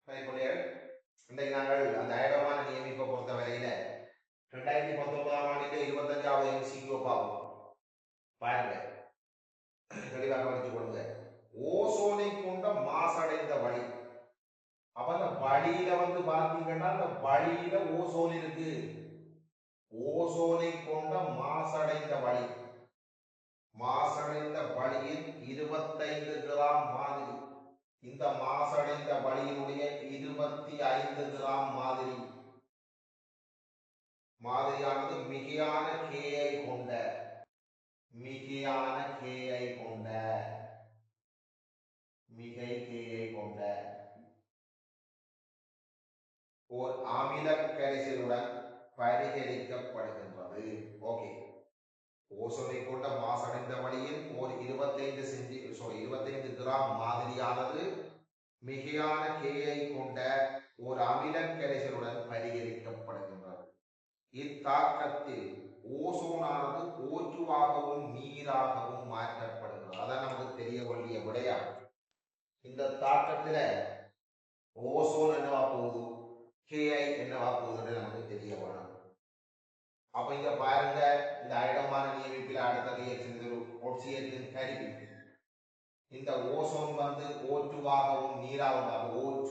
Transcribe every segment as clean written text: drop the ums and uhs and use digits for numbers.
பிள்ளைகள் இன்றைக்கு நாங்கள் அந்த அயடமான நியமிப்பை பொறுத்த வரையில 2019ஆம் ஆண்டில் 25வது MCQ பார்ப்போம். பாருங்க, தெளிவாக கவனித்துக் கொள்ளுங்க. ஓசோனை கொண்ட மாசடைந்த வழி. அப்ப அந்த வழியில பார்த்தீங்கன்னா அந்த வழியில ஓசோன் இருக்கு. ஓசோனை கொண்ட மாசடைந்த வழி, மாசடைந்த வழியில் 25 கிராம் மாதிரி. இந்த மாசடைந்த வழியினுடைய 25 கிராம் மாதிரியானது மிகையான கேஐ கொண்ட மிகை கேஐ கொண்ட ஓர் அமில கரைசலுடன் பரிகரிக்கப்படுகின்றது. ஓகே, ஓசோனை கொண்ட மாசடைந்த வழியில் ஒரு 25 கிராம் மாதிரியானது மிகையான கேஐ கொண்ட ஒரு அமில கரைசலுடன் பரிகரிக்கப்படுகின்றது. இத்தாக்கத்தில் ஓசோனானது ஓட்டுவாகவும் நீராகவும் மாற்றப்படுகிறது. அதான் நமக்கு தெரிய வேண்டிய விடையா. இந்த தாக்கத்துல ஓசோன் என்னவா போகுது, கேஐ என்னவா போகுதுன்னு நமக்கு தெரிய வேணும். அப்ப இங்க பாருங்க, இந்த அயடமான நியமிப்பில் அடுத்த ரியாக்ஷன் ஒட்சியேற்றின் கருவி. இந்த ஓசோன் ஓட்டுவாகவும் நீராகவும்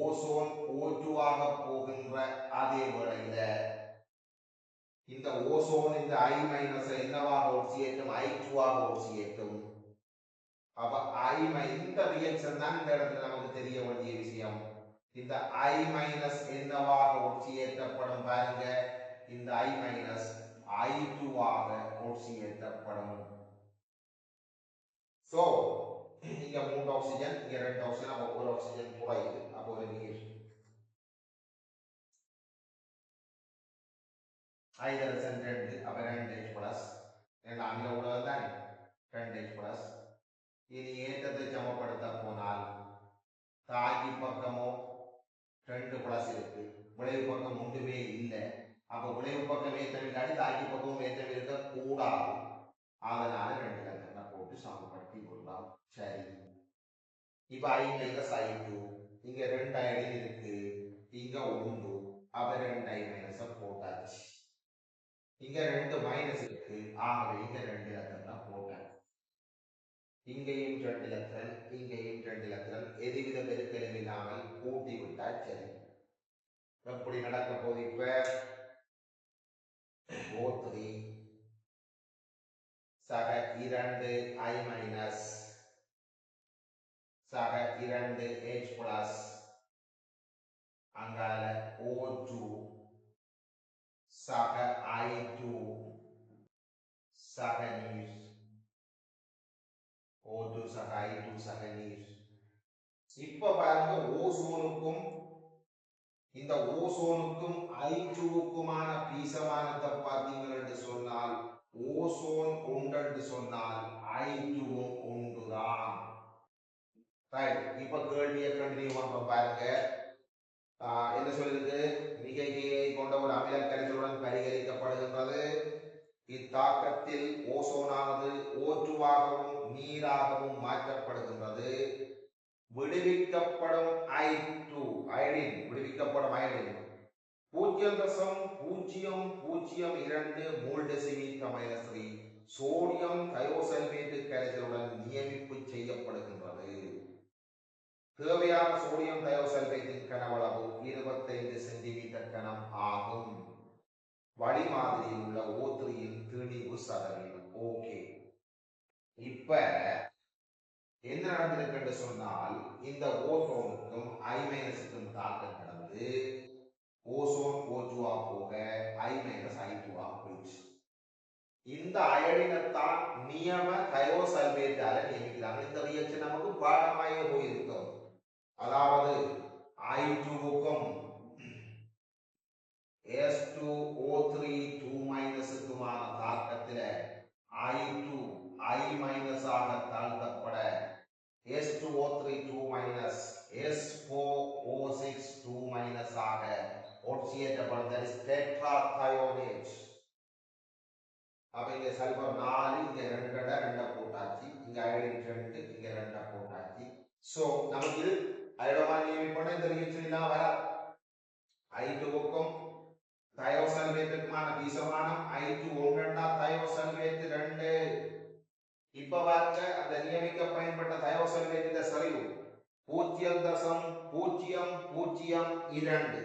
ஓசோன் ஓட்டுவாக போகின்ற அதே வேளையில இந்த ஓசோன் இந்த I- என்னவாக ஒட்சியேற்றும், I2ஆக ஒட்சியேற்றும். அப்ப இந்த ரியாக்ஷன் தான் இந்த இடத்துல நமக்கு தெரிய வேண்டிய விஷயம். இந்த I- என்னவாக ஒட்சியேற்றப்படும் பாருங்க, இந்த I- I2ஆக ஒட்சியேற்றப்படும். சோ இங்க 3 ஆக்சிஜன், இங்க 2 ஆக்சிஜன், அப்ப ஒரு ஆக்சிஜன் குறையுது. அப்போ ஒரு நீர் ஹைட்ரஜன் 2, அப்ப 2H பிளஸ், அமில ஊடகம் தானே 2H பிளஸ். இனி ஏற்றத்தை சமப்படுத்த போனால் தாக்கி பக்கமோ 2 பிளஸ் இருக்கு, விளைவு பக்கம் ஒன்றுமே இல்லை. அப்ப விளைவு பக்கம் ஏற்றம் இல்லாட்டி தாக்கி பக்கமும் ஏற்றம் இருக்க கூடாது. அதனால 2 இலக்கங்களை போட்டு சமப்படுத்தி கொள்ளலாம். சரி, இப்ப I- I2, இங்க 2 அயடின் இருக்கு, இங்க 1, அப்ப 2 I- போட்டாச்சு. இங்க 2 மைனஸ் இருக்கு, ஆகவே இங்க 2 இலக்கங்களை போட்டேன். இங்கேயும் 2 இலக்கங்கள், இங்கேயும் 2 இலக்கங்கள், எதுவித பெருக்கலும் இல்லாமல் கூட்டி விட்டால் சரி. எப்படி நடக்க போது இப்ப O3 சக 2 I- சக 2 H பிளஸ், அங்கால O2 சக I2 சக நீர், O2 சக I2 சக நீர். இப்ப பாருங்க, ஓசோனுக்கும் இந்த ஓசோனுக்கும் I2க்குமான பீசமானத்தை பார்த்தீங்கன்னு சொன்னால் ஓசோன் ஒன்று சொன்னால் I2வும் ஒன்றுதான். ரைட், இப்ப கேள்வியை கண்டினியூ பண்றோம் பாருங்க. என்ன சொல்லிருக்கு, மிகையை கொண்ட ஒரு அமில கரைசலுடன் பரிகரிக்கப்படுகின்றது. இத்தாக்கத்தில் ஓசோனானது ஓட்டுவாகவும் நீராகவும் மாற்றப்படுகின்றது. விடுவிக்கப்படும் I2 அயடின், விடுவிக்கப்படும் அயடின் 0.002 மோல் டெசிமீட்டர் -3 சோடியம் தயோசல்பேட்டு கரைசலுடன் நியமிப்பு செய்யப்படுகின்றது. தேவையான சோடியம் தயோசல்பேட்டின் கனவளவு 25 சென்டிமீட்டர் கனம் ஆகும். வழிமாதிரியில் உள்ள O3யின் திணிவு சதவீதம். ஓகே, இப்ப என்ன நடந்திருக்கு சொன்னால் இந்த ஓசோனுக்கும் I- தாக்கம் நடந்து ஓசோன் O2ஆ போக I- I2ஆ போயிடுச்சு. இந்த அயடினத்தான் நியம தயோசல்பேட்டால நியமிக்கிறாங்க. இந்த ரியாக்ஷன் நமக்கு பாடமாயே போயிருக்கும். அதாவது I2க்கும் S2O3 2- தாக்கத்தில் I2 I- ஆக தாழ்த்தப்பட S2O3 2- S4O6 2- ஆக ஒட்சியேற்றப்படும். that is tetrathionate. அப்ப இங்க சல்பர் 4, இங்க 2 போட்டாச்சு, இங்க அயடின் 2, இங்க 2 போட்டாச்சு. சோ நமக்கு அயோடோமான் நியமிப்போனா இந்த ரியாக்ஷன்லாம் வராது. I2க்கும் தயோசல்வேட்டுக்குமான வீசமானம் I2 ஒன்றா தயோசல்வேட்டு 2. இப்ப பாருங்க அந்த நியமிக்க பயன்பட்ட தயோசல்வேட்டின் சரிவு 0.002.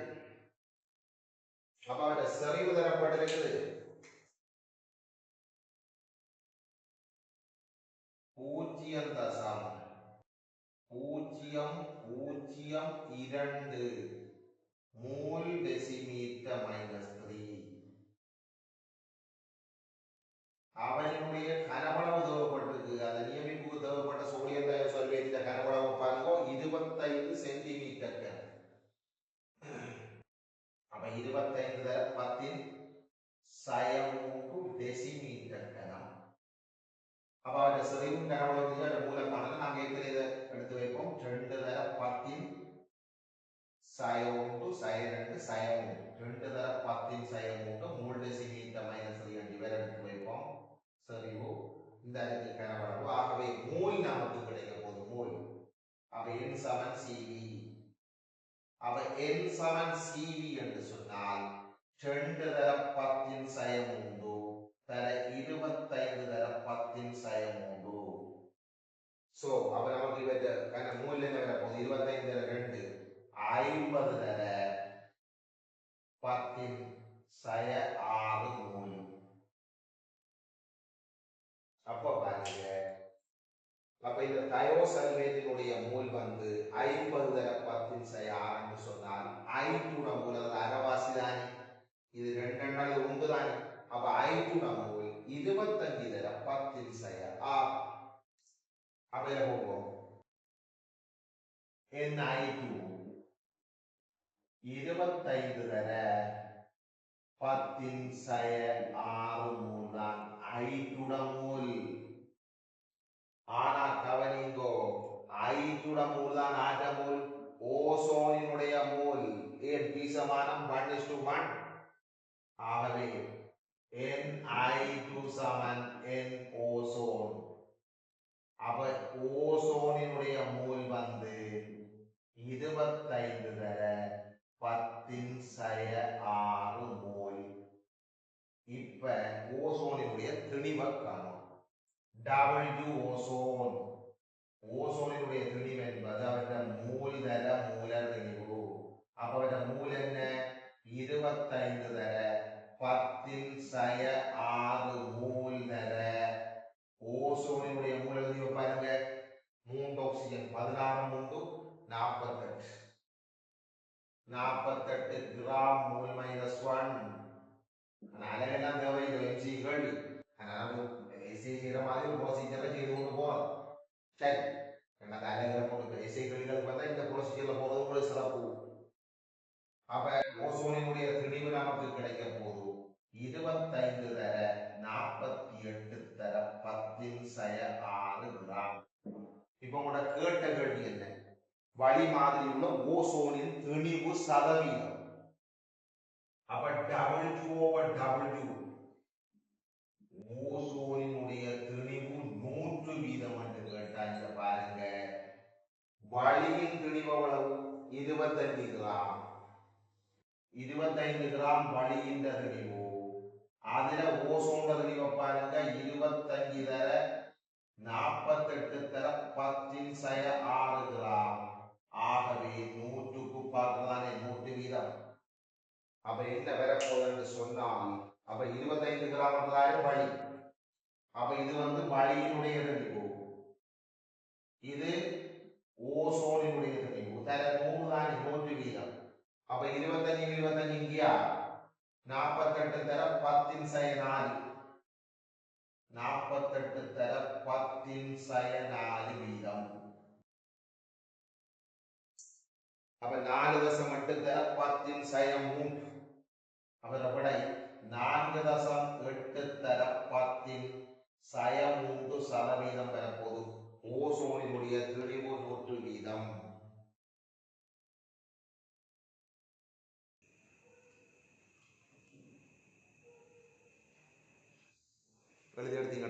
அப்ப அவருடைய சரிவு தரப்பட்டிருக்குது 0.002 மூல் டெசிமீட்டர் -3. அவனுடைய கனவளவு தேவைப்பட்டிருக்கு. அந்த நியமிப்புக்கு தேவைப்பட்ட சோடியம் தயோசல்வேட்டின் கனவளவு பாருங்க 25 சென்டிமீட்டர். அப்ப 25 10 -3 டெசிமீட்டர் கனம். அப்ப அவருடைய செறிவு கனவளவு அந்த மூல கணக்கு நாங்க ஏற்கனவே எடுத்து வைப்போம். 2 10 -1 -2 2 10 மூல் டெசிமீட்டர் -3 வேற எடுத்து வைப்போம். செறிவு இந்த அதுக்கு கனவளவு. ஆகவே மூல் நமக்கு கிடைக்க போகுது மூல். அப்ப n சமன் cv. அவ n சமன் cv என்று சொன்னால் 2 10 -3 தர 25 10 -3. சோ அப்ப நமக்கு இவற்ற கன மூல் என்ன வர போகுது 25 2 50 தர 10 6 மூல். அப்ப பாருங்க அப்ப இந்த தயோசல்வேட்டினுடைய மூல் வந்து 50 தர 10 6 சொன்னால் I2 மூல் அது அரைவாசி தானே. இது 2 எண்ணால் 1 தானே. அப்ப I2 மூல் 25 தர 10 6. அப்ப இதில் போவோம் I2 25 தர 10 6 மூல் தான் I2 மூல். ஆனா கவனிங்கோ I2 மூல் தான் ஆட்ட மூல் ஓசோனினுடைய மூல் ஏன் வீசமானம் 1:1. ஆகவே Ni2 சமன் N ஓசோன். அப்ப ஓசோனினுடைய மூல் வந்து 25 தர 10 6 மூல். இப்ப ஓசோனினுடைய திணிவை காணும். W ozone. ஓசோனினுடைய திணிவு என்பது அவற்றை மூல் தர மூல திணிவு. அப்ப அவற்றை மூல் என்ன 25 தர 10 6 மூல் தர ஓசோனினுடைய மூல திணிவு பாருங்க 3 ஆக்சிஜன் 16 3 48 கிராம் மூல் -1. அழகெல்லாம் தேவையில்லை எம்சி கேள்வி. எஸ்ஐ செய்யற மாதிரி ஒரு ப்ரொசீஜரை செய்து கொண்டு போகணும். சரி எனக்கு அழகில் போட்டு எஸ்ஐ கேள்விகளுக்கு பார்த்தா இந்த ப்ரொசீஜர்ல போறது ஒரு சிறப்பு. அப்ப ஓசோனினுடைய திணிவு நமக்கு கிடைக்க போது 25 தர 48 தர 10 6 கிராம். இப்ப உங்களோட கேட்ட கேள்வி என்ன வழி மாதிரி உள்ள ஓசோனின் திணிவு சதவீதம். அப்ப W/W ஓசோனினுடைய திணிவு 100% என்று கேட்டாங்க. பாருங்க வழியின் திணிவு எவ்வளவு 25 கிராம். 25 கிராம் வழியின் திணிவு. அதுல ஓசோன் திணிவை பாருங்க 25 தர 48 தர 10 6 கிராம். ஆகவே 100க்கு பார்க்கலானே 100%. அப்ப என்ன வரப்போகுதுன்னு சொன்னால் அப்ப 25 கிராம் வழி. அப்ப இது வந்து வழியினுடைய திணிவு. இது ஓசோனினுடைய திணிவு. தர 100 தானே 100%. அப்ப 25 இங்கேயா 48 தர 10 4. 48 தர 10 4 வீதம். அப்ப 4.8 தர 10 3. அவர விடை 4.8 தர 10 3% பெறப்போது ஓசோனினுடைய திணிவு 100%. எழுதி எடுத்தீங்க.